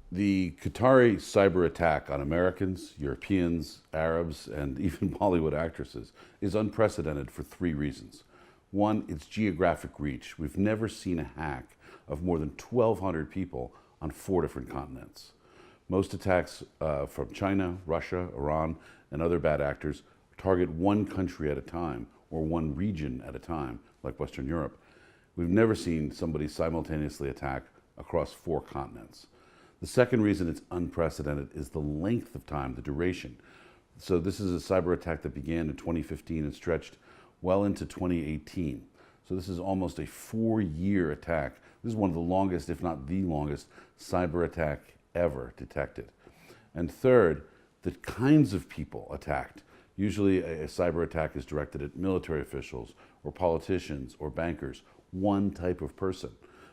The Qatari cyber attack on Americans, Europeans, Arabs, and even Bollywood actresses is unprecedented for three reasons. One, its geographic reach. We've never seen a hack of more than 1,200 people on 4 different continents. Most attacks from China, Russia, Iran, and other bad actors target one country at a time or one region at a time, like Western Europe. We've never seen somebody simultaneously attack across 4 continents. The second reason it's unprecedented is the length of time, the duration. So this is a cyber attack that began in 2015 and stretched well into 2018. So this is almost a 4-year attack. This is one of the longest, if not the longest, cyber attack ever detected. And third, the kinds of people attacked. Usually a cyber attack is directed at military officials or politicians or bankers, one type of person.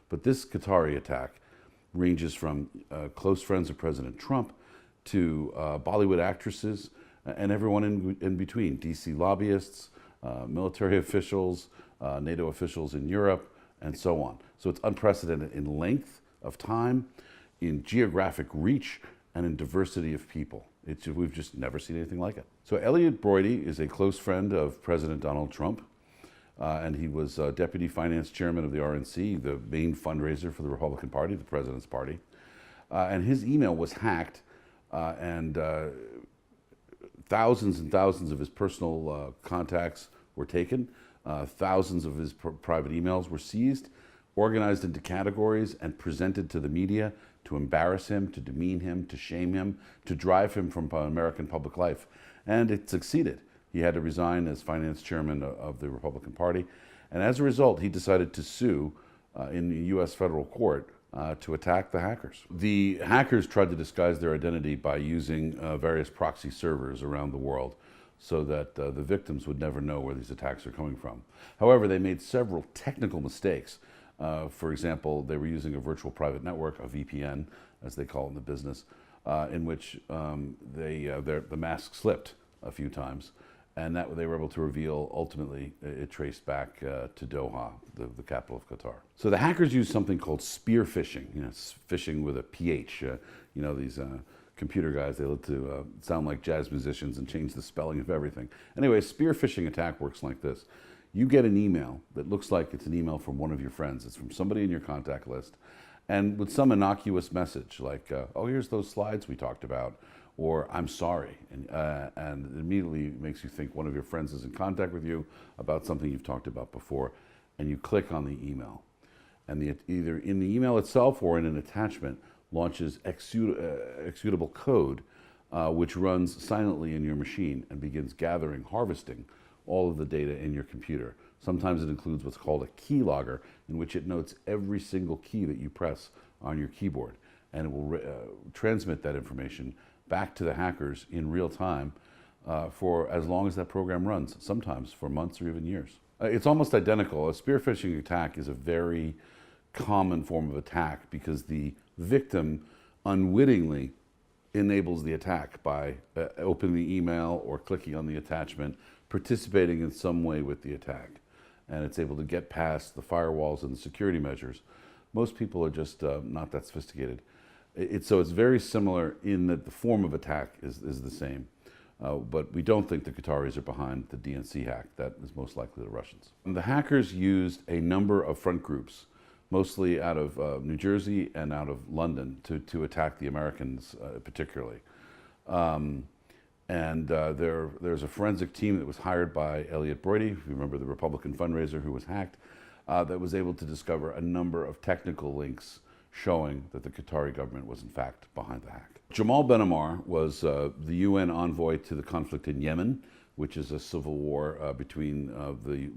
But this Qatari attack ranges from close friends of President Trump to Bollywood actresses and everyone in between, DC lobbyists, military officials, NATO officials in Europe, and so on. So it's unprecedented in length of time, in geographic reach, and in diversity of people. We've just never seen anything like it. So Elliot Broidy is a close friend of President Donald Trump. And he was deputy finance chairman of the RNC, the main fundraiser for the Republican Party, the president's party. And his email was hacked, and thousands and thousands of his personal contacts were taken. Thousands of his private emails were seized, organized into categories, and presented to the media to embarrass him, to demean him, to shame him, to drive him from American public life. And it succeeded. He had to resign as finance chairman of the Republican Party. And as a result, he decided to sue in the US federal court to attack the hackers. The hackers tried to disguise their identity by using various proxy servers around the world so that the victims would never know where these attacks are coming from. However, they made several technical mistakes. For example, they were using a virtual private network, a VPN, as they call it in the business, in which the mask slipped a few times. And that they were able to reveal, ultimately, it traced back to Doha, the capital of Qatar. So the hackers used something called spear phishing, phishing with a PH. These computer guys, they love to sound like jazz musicians and change the spelling of everything. Anyway, a spear phishing attack works like this. You get an email that looks like it's an email from one of your friends. It's from somebody in your contact list. And with some innocuous message like, oh, here's those slides we talked about, or I'm sorry, and it immediately makes you think one of your friends is in contact with you about something you've talked about before, and you click on the email. And either in the email itself or in an attachment launches executable code, which runs silently in your machine and begins gathering, harvesting all of the data in your computer. Sometimes it includes what's called a keylogger, in which it notes every single key that you press on your keyboard, and it will transmit that information back to the hackers in real time for as long as that program runs, sometimes for months or even years. It's almost identical. A spear phishing attack is a very common form of attack because the victim unwittingly enables the attack by opening the email or clicking on the attachment, participating in some way with the attack. And it's able to get past the firewalls and the security measures. Most people are just not that sophisticated. So it's very similar in that the form of attack is the same. But we don't think the Qataris are behind the DNC hack. That is most likely the Russians. And the hackers used a number of front groups, mostly out of New Jersey and out of London, to attack the Americans particularly. There's a forensic team that was hired by Elliot Broidy, if you remember the Republican fundraiser who was hacked, that was able to discover a number of technical links showing that the Qatari government was in fact behind the hack. Jamal Ben-Ammar was the UN envoy to the conflict in Yemen, which is a civil war between the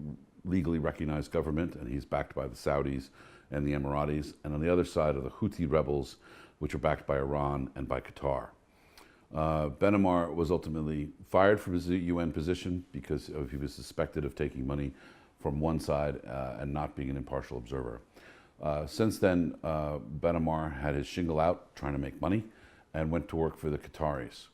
legally recognized government, and he's backed by the Saudis and the Emiratis, and on the other side are the Houthi rebels, which are backed by Iran and by Qatar. Ben-Ammar was ultimately fired from his UN position because he was suspected of taking money from one side and not being an impartial observer. Since then, Ben-Ammar had his shingle out trying to make money and went to work for the Qataris.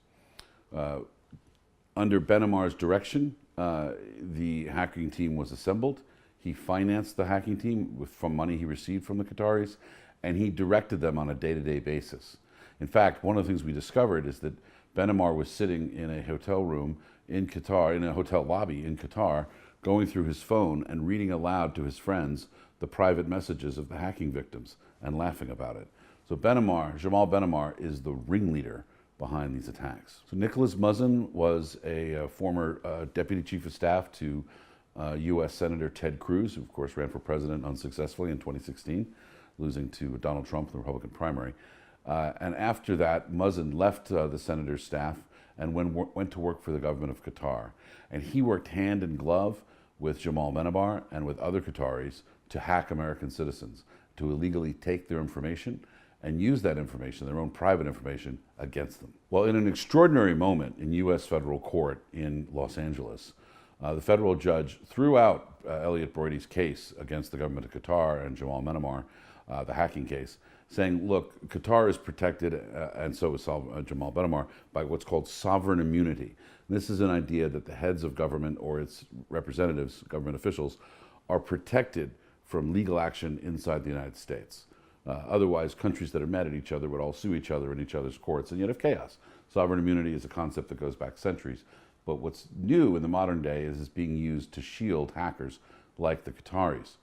Under Ben-Ammar's direction, the hacking team was assembled. He financed the hacking team from money he received from the Qataris, and he directed them on a day-to-day basis. In fact, one of the things we discovered is that Benamar was sitting in a hotel room in Qatar, in a hotel lobby in Qatar, going through his phone and reading aloud to his friends the private messages of the hacking victims and laughing about it. So Jamal Benamar, is the ringleader behind these attacks. So Nicholas Muzzin was a former deputy chief of staff to U.S. Senator Ted Cruz, who of course ran for president unsuccessfully in 2016, losing to Donald Trump in the Republican primary. And after that, Muzzin left the senator's staff and went to work for the government of Qatar. And he worked hand in glove with Jamal Benamar and with other Qataris to hack American citizens, to illegally take their information and use that information, their own private information, against them. Well, in an extraordinary moment in U.S. federal court in Los Angeles, the federal judge threw out Elliot Broidy's case against the government of Qatar and Jamal Benamar, the hacking case, saying, look, Qatar is protected, and so is Jamal Benamar, by what's called sovereign immunity. And this is an idea that the heads of government or its representatives, government officials, are protected from legal action inside the United States. Otherwise, countries that are mad at each other would all sue each other in each other's courts, and you'd have chaos. Sovereign immunity is a concept that goes back centuries. But what's new in the modern day is it's being used to shield hackers like the Qataris.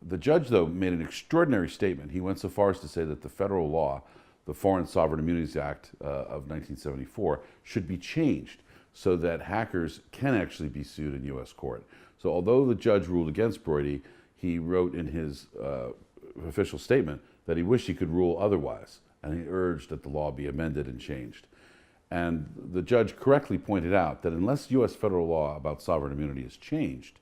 The judge, though, made an extraordinary statement. He went so far as to say that the federal law, the Foreign Sovereign Immunities Act of 1974, should be changed so that hackers can actually be sued in U.S. court. So although the judge ruled against Broidy, he wrote in his official statement that he wished he could rule otherwise, and he urged that the law be amended and changed. And the judge correctly pointed out that unless U.S. federal law about sovereign immunity is changed,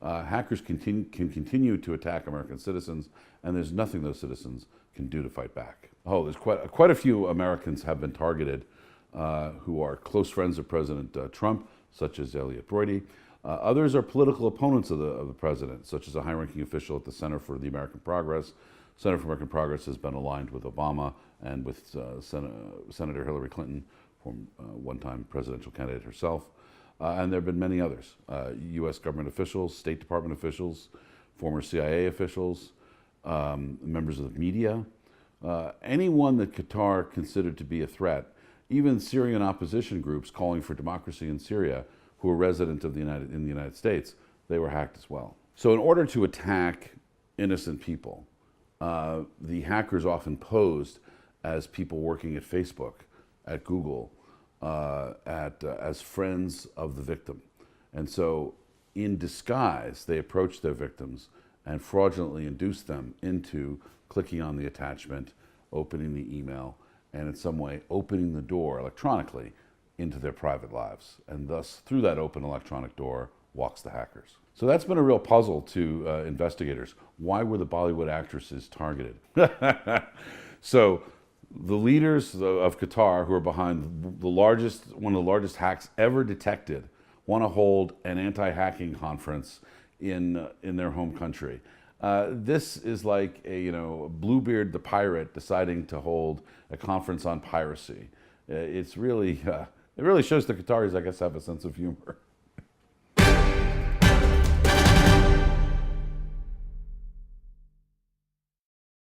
hackers can continue to attack American citizens, and there's nothing those citizens can do to fight back. Oh, there's quite a few Americans have been targeted who are close friends of President Trump, such as Elliot Broidy. Others are political opponents of the president, such as a high-ranking official at the Center for American Progress. Center for American Progress has been aligned with Obama and with Senator Hillary Clinton, one-time presidential candidate herself. And there have been many others, U.S. government officials, State Department officials, former CIA officials, members of the media, anyone that Qatar considered to be a threat, even Syrian opposition groups calling for democracy in Syria, who were resident of in the United States, they were hacked as well. So in order to attack innocent people, the hackers often posed as people working at Facebook, at Google, as friends of the victim. And so in disguise, they approached their victims and fraudulently induced them into clicking on the attachment, opening the email, and in some way opening the door electronically into their private lives. And thus, through that open electronic door, walks the hackers. So that's been a real puzzle to investigators. Why were the Bollywood actresses targeted? So the leaders of Qatar, who are behind one of the largest hacks ever detected, want to hold an anti-hacking conference in their home country. This is like Bluebeard the pirate deciding to hold a conference on piracy. It really shows the Qataris, I guess, have a sense of humor.